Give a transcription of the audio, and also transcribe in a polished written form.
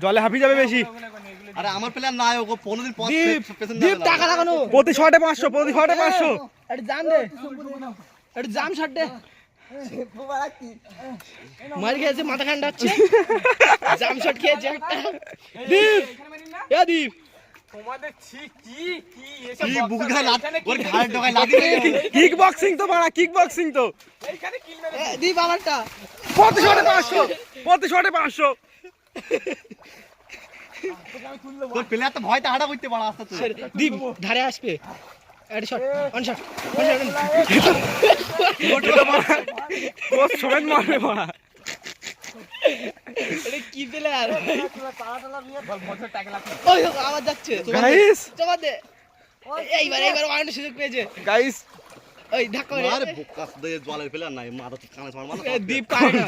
জলে হাঁপি যাবে বেশি। আরে আমার প্লেয়ার নাই ও 15 দিন পর দীপ টাকা লাগানো প্রতি শটে 500, প্রতি শটে 500। এটা জাম দে, এটা জাম শট দে। মার খেয়েছে, মাথা ঠান্ডা হচ্ছে। জাম শট খেয়েছে একটা। দীপ এ দীপ তোমাদের কি বুকটা ওর ঘাড় ঢোকায় লাগি কিক বক্সিং তো বাড়া, কিক বক্সিং তো। এইখানে কিল মেরে দীপ আলারটা প্রতি শটে 500, প্রতি শটে 500। তোর প্লেয়ার তো ভয়তে হাঁটা করতে পারা আসতে তুই। দীপ ধারে আসবে। এটা শট, অন শট, কোচ সমেত মারবে বাড়া। এটা কি প্লেয়ার? বল বছর টাকা লাগবে। ওই আওয়াজ যাচ্ছে। গাইস, জমা দে। এইবার ওয়ান সুযোগ পেয়েছে। গাইস ওই ধাক্কা মেরে আরে বুকা দে জলের প্লেয়ার নাই মাথা কানে মার মার দীপ পারে না।